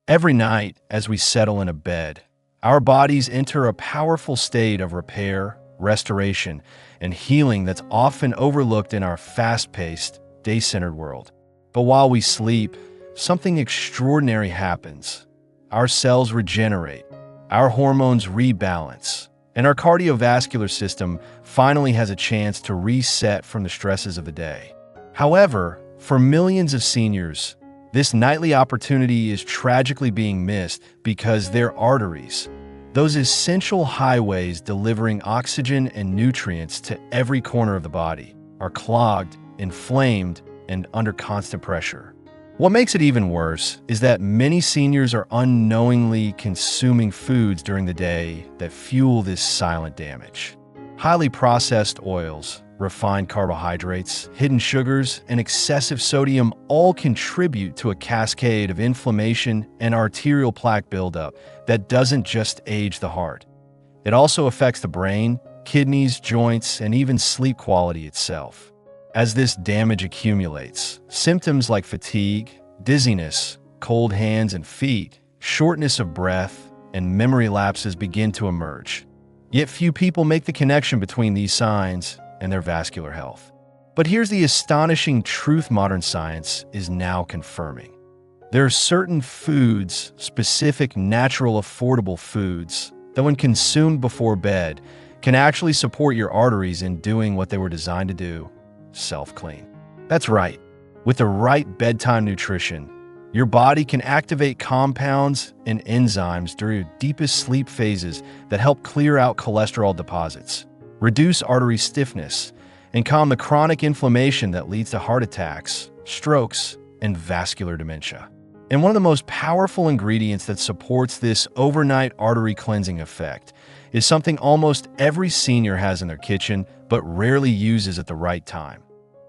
Every night, as we settle in a bed, our bodies enter a powerful state of repair, restoration, and healing that's often overlooked in our fast-paced, day-centered world. But while we sleep, something extraordinary happens. Our cells regenerate, our hormones rebalance, and our cardiovascular system finally has a chance to reset from the stresses of the day. However, for millions of seniors, this nightly opportunity is tragically being missed because their arteries, those essential highways delivering oxygen and nutrients to every corner of the body, are clogged, inflamed, and under constant pressure. What makes it even worse is that many seniors are unknowingly consuming foods during the day that fuel this silent damage. Highly processed oils, refined carbohydrates, hidden sugars, and excessive sodium all contribute to a cascade of inflammation and arterial plaque buildup that doesn't just age the heart. It also affects the brain, kidneys, joints, and even sleep quality itself. As this damage accumulates, symptoms like fatigue, dizziness, cold hands and feet, shortness of breath, and memory lapses begin to emerge. Yet few people make the connection between these signs and their vascular health. But here's the astonishing truth modern science is now confirming. There are certain foods, specific, natural, affordable foods, that when consumed before bed, can actually support your arteries in doing what they were designed to do: self-clean. That's right. With the right bedtime nutrition, your body can activate compounds and enzymes during your deepest sleep phases that help clear out cholesterol deposits, reduce artery stiffness, and calm the chronic inflammation that leads to heart attacks, strokes, and vascular dementia. And one of the most powerful ingredients that supports this overnight artery cleansing effect is something almost every senior has in their kitchen but rarely uses at the right time: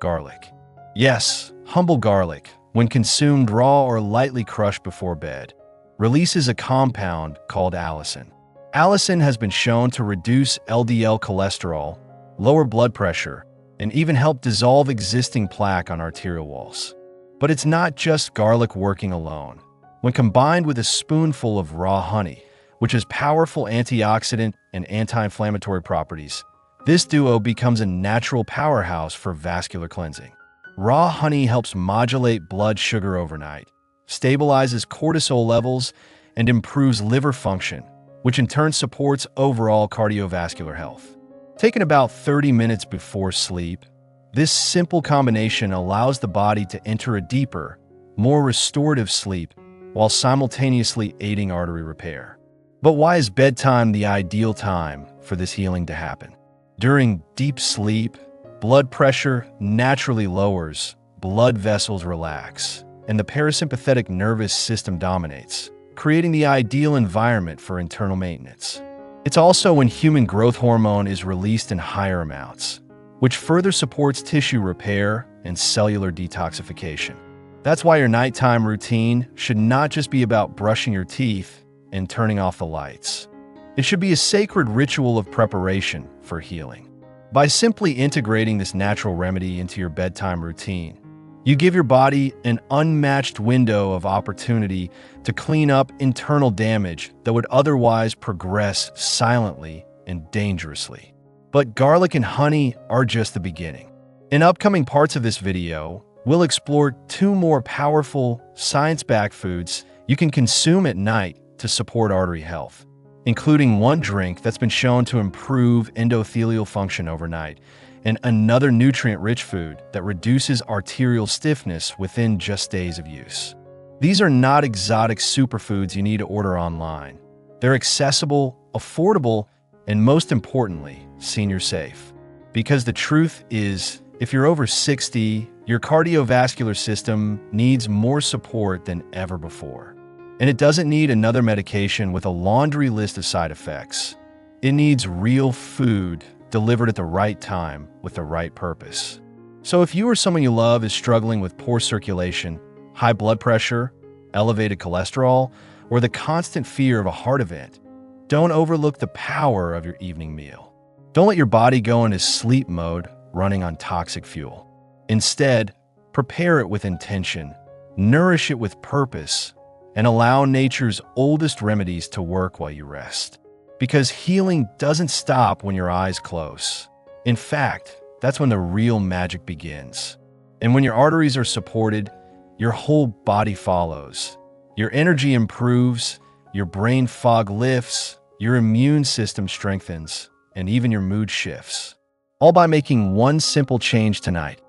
garlic. Yes, humble garlic, when consumed raw or lightly crushed before bed, releases a compound called allicin. Allicin has been shown to reduce LDL cholesterol, lower blood pressure, and even help dissolve existing plaque on arterial walls. But it's not just garlic working alone. When combined with a spoonful of raw honey, which has powerful antioxidant and anti-inflammatory properties, this duo becomes a natural powerhouse for vascular cleansing. Raw honey helps modulate blood sugar overnight, stabilizes cortisol levels, and improves liver function, which in turn supports overall cardiovascular health. Taken about 30 minutes before sleep, this simple combination allows the body to enter a deeper, more restorative sleep while simultaneously aiding artery repair. But why is bedtime the ideal time for this healing to happen? During deep sleep, blood pressure naturally lowers, blood vessels relax, and the parasympathetic nervous system dominates, creating the ideal environment for internal maintenance. It's also when human growth hormone is released in higher amounts, which further supports tissue repair and cellular detoxification. That's why your nighttime routine should not just be about brushing your teeth and turning off the lights. It should be a sacred ritual of preparation for healing. By simply integrating this natural remedy into your bedtime routine, you give your body an unmatched window of opportunity to clean up internal damage that would otherwise progress silently and dangerously. But garlic and honey are just the beginning. In upcoming parts of this video, we'll explore 2 more powerful, science-backed foods you can consume at night to support artery health, including one drink that's been shown to improve endothelial function overnight, and another nutrient-rich food that reduces arterial stiffness within just days of use. These are not exotic superfoods you need to order online. They're accessible, affordable, and most importantly, senior-safe. Because the truth is, if you're over 60, your cardiovascular system needs more support than ever before. And it doesn't need another medication with a laundry list of side effects. It needs real food delivered at the right time with the right purpose. So if you or someone you love is struggling with poor circulation, high blood pressure, elevated cholesterol, or the constant fear of a heart event, don't overlook the power of your evening meal. Don't let your body go into sleep mode running on toxic fuel. Instead, prepare it with intention, nourish it with purpose, and allow nature's oldest remedies to work while you rest. Because healing doesn't stop when your eyes close. In fact, that's when the real magic begins. And when your arteries are supported, your whole body follows. Your energy improves, your brain fog lifts, your immune system strengthens, and even your mood shifts. All by making one simple change tonight: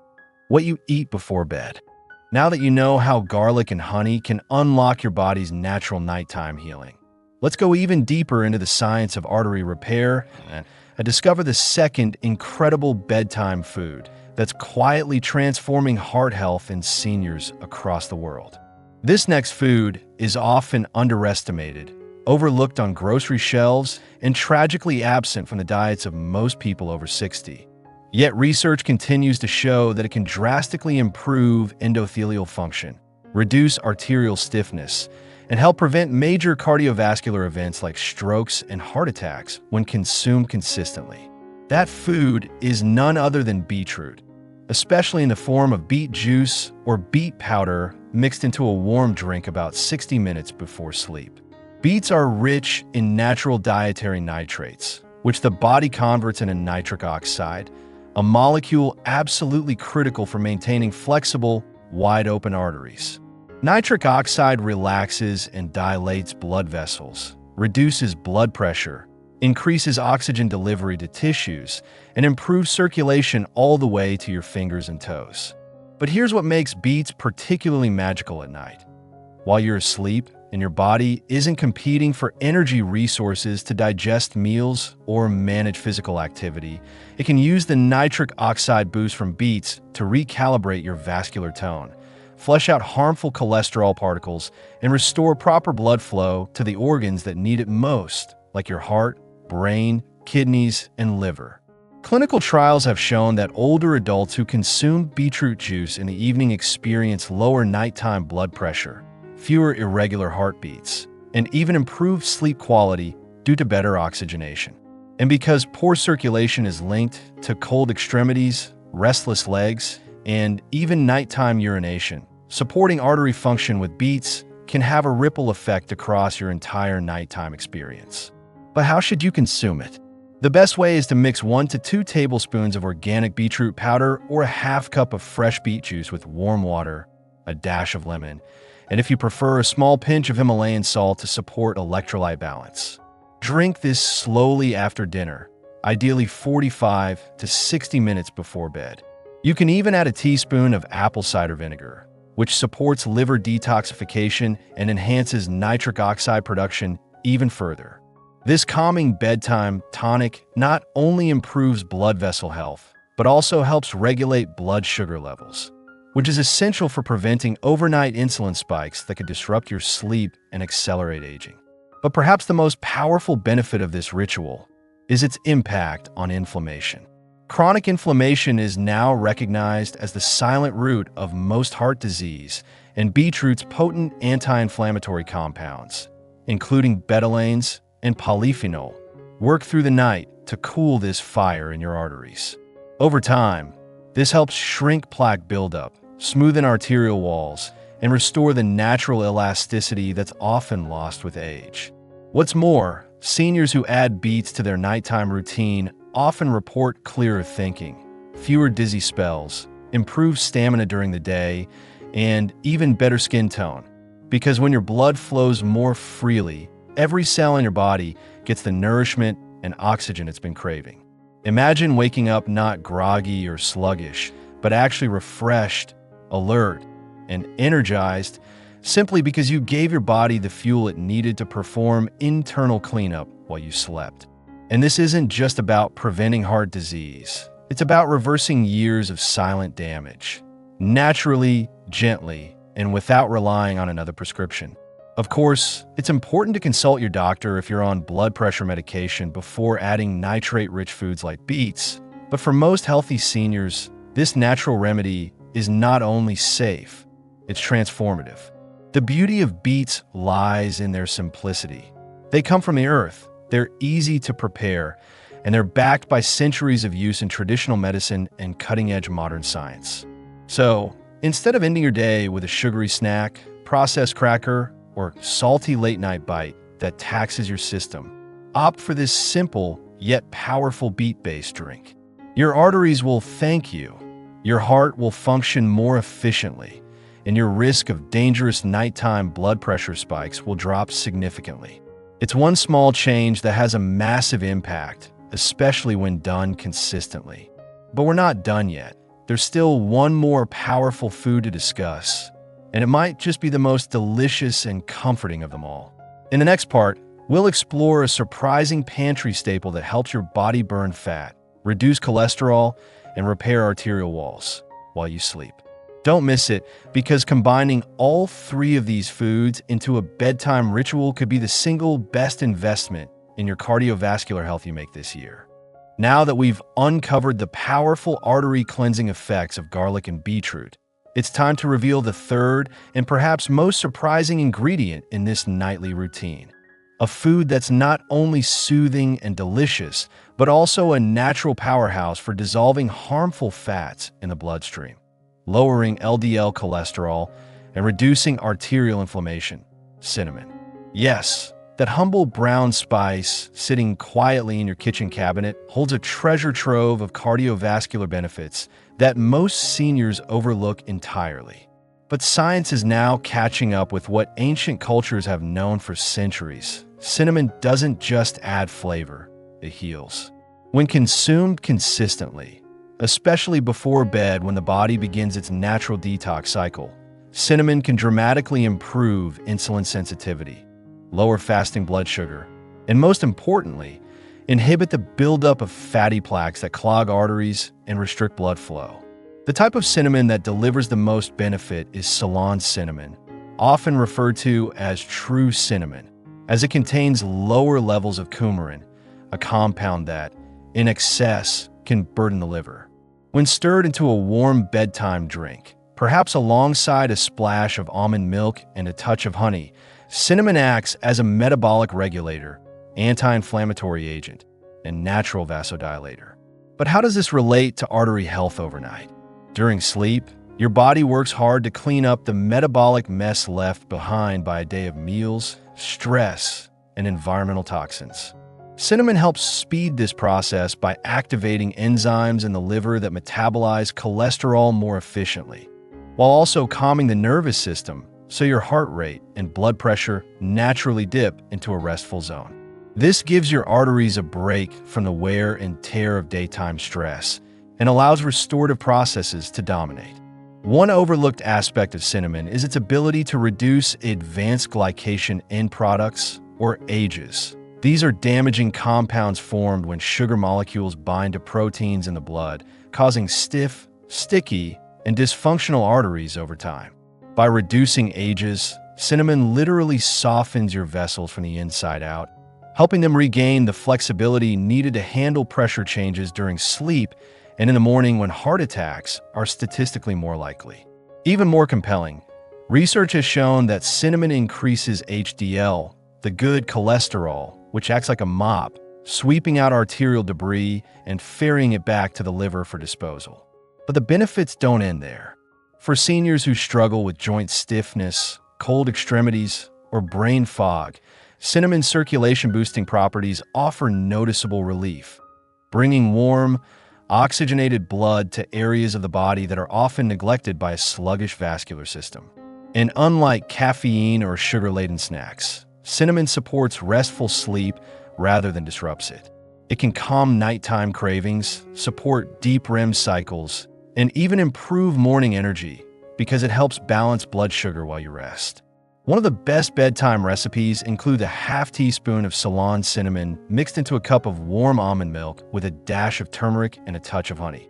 what you eat before bed. Now that you know how garlic and honey can unlock your body's natural nighttime healing, let's go even deeper into the science of artery repair and discover the second incredible bedtime food that's quietly transforming heart health in seniors across the world. This next food is often underestimated, overlooked on grocery shelves, and tragically absent from the diets of most people over 60. Yet research continues to show that it can drastically improve endothelial function, reduce arterial stiffness, and help prevent major cardiovascular events like strokes and heart attacks when consumed consistently. That food is none other than beetroot, especially in the form of beet juice or beet powder mixed into a warm drink about 60 minutes before sleep. Beets are rich in natural dietary nitrates, which the body converts into nitric oxide, a molecule absolutely critical for maintaining flexible, wide-open arteries. Nitric oxide relaxes and dilates blood vessels, reduces blood pressure, increases oxygen delivery to tissues, and improves circulation all the way to your fingers and toes. But here's what makes beets particularly magical at night. While you're asleep and your body isn't competing for energy resources to digest meals or manage physical activity, it can use the nitric oxide boost from beets to recalibrate your vascular tone, flush out harmful cholesterol particles, and restore proper blood flow to the organs that need it most, like your heart, brain, kidneys, and liver. Clinical trials have shown that older adults who consume beetroot juice in the evening experience lower nighttime blood pressure, fewer irregular heartbeats, and even improved sleep quality due to better oxygenation. And because poor circulation is linked to cold extremities, restless legs, and even nighttime urination, supporting artery function with beets can have a ripple effect across your entire nighttime experience. But how should you consume it? The best way is to mix 1 to 2 tablespoons of organic beetroot powder or a half cup of fresh beet juice with warm water, a dash of lemon, and if you prefer, a small pinch of Himalayan salt to support electrolyte balance. Drink this slowly after dinner, ideally 45 to 60 minutes before bed. You can even add a teaspoon of apple cider vinegar, which supports liver detoxification and enhances nitric oxide production even further. This calming bedtime tonic not only improves blood vessel health, but also helps regulate blood sugar levels, which is essential for preventing overnight insulin spikes that could disrupt your sleep and accelerate aging. But perhaps the most powerful benefit of this ritual is its impact on inflammation. Chronic inflammation is now recognized as the silent root of most heart disease, and beetroot's potent anti-inflammatory compounds, including betalains and polyphenol, work through the night to cool this fire in your arteries. Over time, this helps shrink plaque buildup, smoothen arterial walls, and restore the natural elasticity that's often lost with age. What's more, seniors who add beets to their nighttime routine often report clearer thinking, fewer dizzy spells, improved stamina during the day, and even better skin tone. Because when your blood flows more freely, every cell in your body gets the nourishment and oxygen it's been craving. Imagine waking up not groggy or sluggish, but actually refreshed, alert, and energized simply because you gave your body the fuel it needed to perform internal cleanup while you slept. And this isn't just about preventing heart disease. It's about reversing years of silent damage, naturally, gently, and without relying on another prescription. Of course, it's important to consult your doctor if you're on blood pressure medication before adding nitrate-rich foods like beets. But for most healthy seniors, this natural remedy is not only safe, it's transformative. The beauty of beets lies in their simplicity. They come from the earth, they're easy to prepare, and they're backed by centuries of use in traditional medicine and cutting-edge modern science. So, instead of ending your day with a sugary snack, processed cracker, or salty late-night bite that taxes your system, opt for this simple yet powerful beet-based drink. Your arteries will thank you, your heart will function more efficiently, and your risk of dangerous nighttime blood pressure spikes will drop significantly. It's one small change that has a massive impact, especially when done consistently. But we're not done yet. There's still one more powerful food to discuss, and it might just be the most delicious and comforting of them all. In the next part, we'll explore a surprising pantry staple that helps your body burn fat, reduce cholesterol, and repair arterial walls while you sleep. Don't miss it, because combining all three of these foods into a bedtime ritual could be the single best investment in your cardiovascular health you make this year. Now that we've uncovered the powerful artery cleansing effects of garlic and beetroot, it's time to reveal the third and perhaps most surprising ingredient in this nightly routine. A food that's not only soothing and delicious, but also a natural powerhouse for dissolving harmful fats in the bloodstream, lowering LDL cholesterol, and reducing arterial inflammation: cinnamon. Yes, that humble brown spice sitting quietly in your kitchen cabinet holds a treasure trove of cardiovascular benefits that most seniors overlook entirely. But science is now catching up with what ancient cultures have known for centuries. Cinnamon doesn't just add flavor, it heals. When consumed consistently, especially before bed when the body begins its natural detox cycle, cinnamon can dramatically improve insulin sensitivity, lower fasting blood sugar, and most importantly, inhibit the buildup of fatty plaques that clog arteries and restrict blood flow. The type of cinnamon that delivers the most benefit is Ceylon cinnamon, often referred to as true cinnamon, as it contains lower levels of coumarin, a compound that, in excess, can burden the liver. When stirred into a warm bedtime drink, perhaps alongside a splash of almond milk and a touch of honey, cinnamon acts as a metabolic regulator, anti-inflammatory agent, and natural vasodilator. But how does this relate to artery health overnight? During sleep, your body works hard to clean up the metabolic mess left behind by a day of meals, stress, and environmental toxins. Cinnamon helps speed this process by activating enzymes in the liver that metabolize cholesterol more efficiently, while also calming the nervous system so your heart rate and blood pressure naturally dip into a restful zone. This gives your arteries a break from the wear and tear of daytime stress and allows restorative processes to dominate. One overlooked aspect of cinnamon is its ability to reduce advanced glycation end products, or AGEs. These are damaging compounds formed when sugar molecules bind to proteins in the blood, causing stiff, sticky, and dysfunctional arteries over time. By reducing AGEs, cinnamon literally softens your vessels from the inside out, helping them regain the flexibility needed to handle pressure changes during sleep and in the morning when heart attacks are statistically more likely. Even more compelling, research has shown that cinnamon increases HDL, the good cholesterol, which acts like a mop, sweeping out arterial debris and ferrying it back to the liver for disposal. But the benefits don't end there. For seniors who struggle with joint stiffness, cold extremities, or brain fog, cinnamon's circulation-boosting properties offer noticeable relief, bringing warm, oxygenated blood to areas of the body that are often neglected by a sluggish vascular system. And unlike caffeine or sugar-laden snacks, cinnamon supports restful sleep rather than disrupts it. It can calm nighttime cravings, support deep REM cycles, and even improve morning energy because it helps balance blood sugar while you rest. One of the best bedtime recipes includes a half teaspoon of Ceylon cinnamon mixed into a cup of warm almond milk with a dash of turmeric and a touch of honey.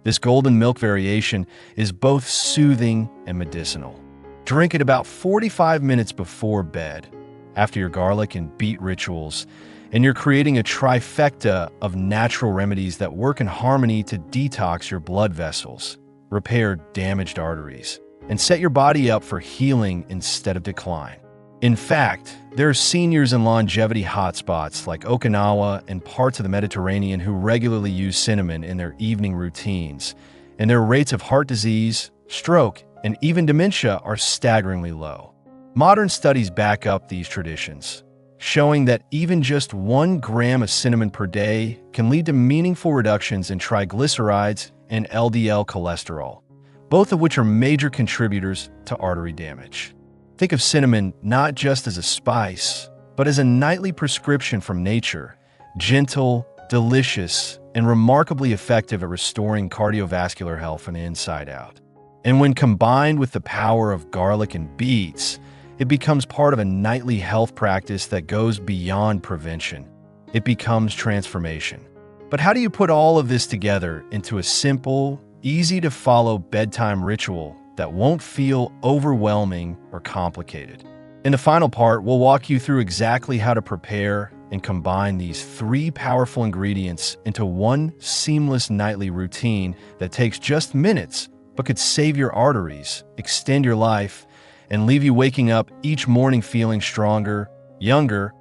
This golden milk variation is both soothing and medicinal. Drink it about 45 minutes before bed, after your garlic and beet rituals, and you're creating a trifecta of natural remedies that work in harmony to detox your blood vessels, repair damaged arteries, and set your body up for healing instead of decline. In fact, there are seniors in longevity hotspots like Okinawa and parts of the Mediterranean who regularly use cinnamon in their evening routines, and their rates of heart disease, stroke, and even dementia are staggeringly low. Modern studies back up these traditions, showing that even just 1 gram of cinnamon per day can lead to meaningful reductions in triglycerides and LDL cholesterol, both of which are major contributors to artery damage. Think of cinnamon not just as a spice, but as a nightly prescription from nature, gentle, delicious, and remarkably effective at restoring cardiovascular health from the inside out. And when combined with the power of garlic and beets, it becomes part of a nightly health practice that goes beyond prevention. It becomes transformation. But how do you put all of this together into a simple, easy-to-follow bedtime ritual that won't feel overwhelming or complicated? In the final part, we'll walk you through exactly how to prepare and combine these 3 powerful ingredients into one seamless nightly routine that takes just minutes but could save your arteries, extend your life, and leave you waking up each morning feeling stronger, younger,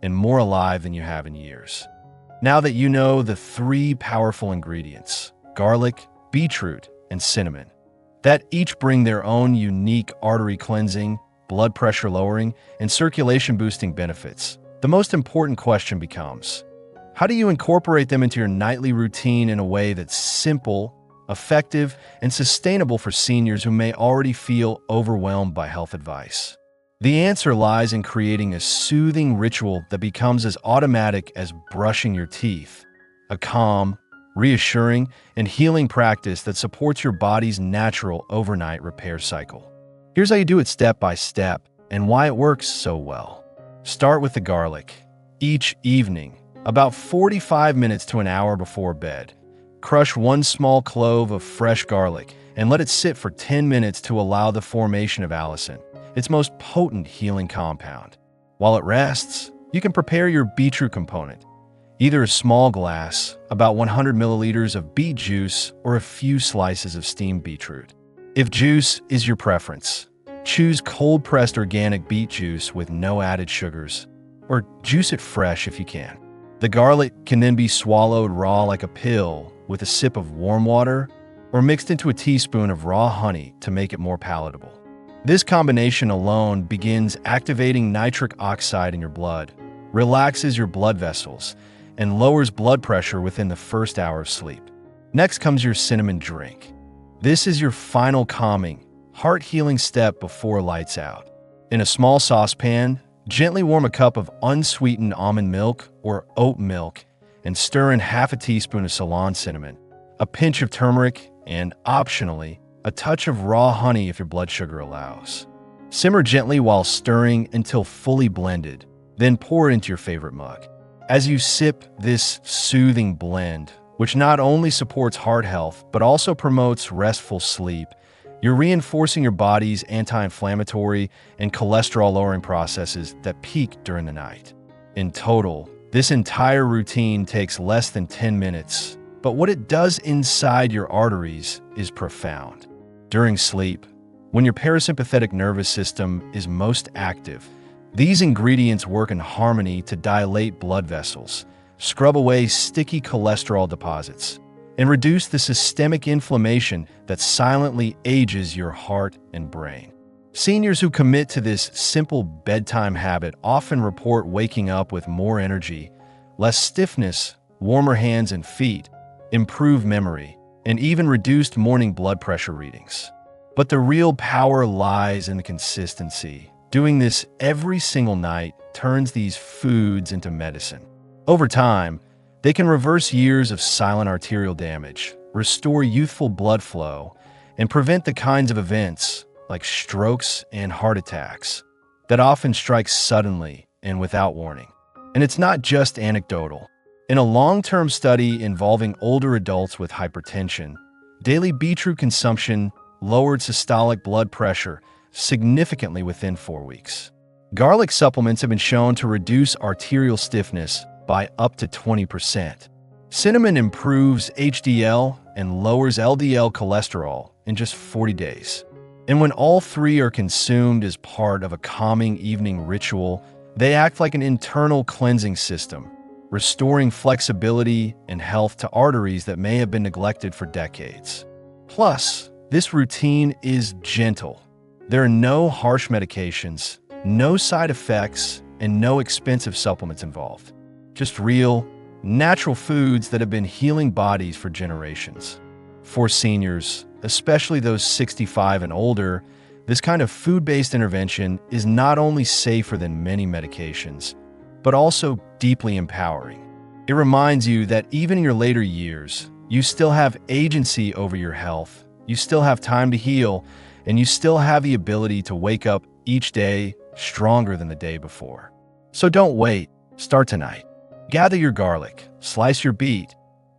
and more alive than you have in years. Now that you know the 3 powerful ingredients, garlic, beetroot, and cinnamon, that each bring their own unique artery cleansing, blood pressure lowering, and circulation boosting benefits, the most important question becomes, how do you incorporate them into your nightly routine in a way that's simple, effective, and sustainable for seniors who may already feel overwhelmed by health advice? The answer lies in creating a soothing ritual that becomes as automatic as brushing your teeth, a calm, reassuring, and healing practice that supports your body's natural overnight repair cycle. Here's how you do it step by step and why it works so well. Start with the garlic. Each evening, about 45 minutes to an hour before bed, crush 1 small clove of fresh garlic and let it sit for 10 minutes to allow the formation of allicin, its most potent healing compound. While it rests, you can prepare your beetroot component, either a small glass, about 100 milliliters of beet juice, or a few slices of steamed beetroot. If juice is your preference, choose cold-pressed organic beet juice with no added sugars, or juice it fresh if you can. The garlic can then be swallowed raw like a pill with a sip of warm water, or mixed into a teaspoon of raw honey to make it more palatable. This combination alone begins activating nitric oxide in your blood, relaxes your blood vessels, and lowers blood pressure within the first hour of sleep. Next comes your cinnamon drink. This is your final calming, heart-healing step before lights out. In a small saucepan, gently warm a cup of unsweetened almond milk or oat milk and stir in half a teaspoon of Ceylon cinnamon, a pinch of turmeric, and, optionally, a touch of raw honey if your blood sugar allows. Simmer gently while stirring until fully blended, then pour it into your favorite mug. As you sip this soothing blend, which not only supports heart health but also promotes restful sleep, you're reinforcing your body's anti-inflammatory and cholesterol-lowering processes that peak during the night. In total, this entire routine takes less than 10 minutes, but what it does inside your arteries is profound. During sleep, when your parasympathetic nervous system is most active, these ingredients work in harmony to dilate blood vessels, scrub away sticky cholesterol deposits, and reduce the systemic inflammation that silently ages your heart and brain. Seniors who commit to this simple bedtime habit often report waking up with more energy, less stiffness, warmer hands and feet, improved memory, and even reduced morning blood pressure readings. But the real power lies in the consistency. Doing this every single night turns these foods into medicine. Over time, they can reverse years of silent arterial damage, restore youthful blood flow, and prevent the kinds of events, like strokes and heart attacks, that often strike suddenly and without warning. And it's not just anecdotal. In a long-term study involving older adults with hypertension, daily beetroot consumption lowered systolic blood pressure significantly within 4 weeks. Garlic supplements have been shown to reduce arterial stiffness by up to 20%. Cinnamon improves HDL and lowers LDL cholesterol in just 40 days. And when all 3 are consumed as part of a calming evening ritual, they act like an internal cleansing system, restoring flexibility and health to arteries that may have been neglected for decades. Plus, this routine is gentle. There are no harsh medications, No side effects and no expensive supplements involved. Just real, natural foods that have been healing bodies for generations. For seniors, especially those 65 and older, this kind of food-based intervention is not only safer than many medications, but also deeply empowering. It reminds you that even in your later years, you still have agency over your health, you still have time to heal, and you still have the ability to wake up each day stronger than the day before. So don't wait. Start tonight. Gather your garlic, slice your beet,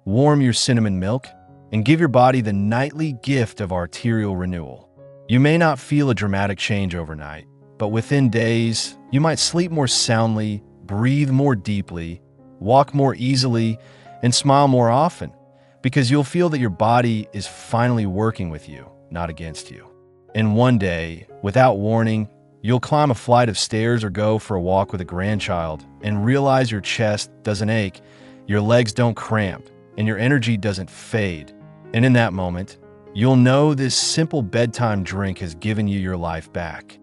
warm your cinnamon milk, and give your body the nightly gift of arterial renewal. You may not feel a dramatic change overnight, but within days, you might sleep more soundly, breathe more deeply, walk more easily, and smile more often, because you'll feel that your body is finally working with you, not against you. And one day, without warning, you'll climb a flight of stairs or go for a walk with a grandchild and realize your chest doesn't ache, your legs don't cramp, and your energy doesn't fade. And in that moment, you'll know this simple bedtime drink has given you your life back.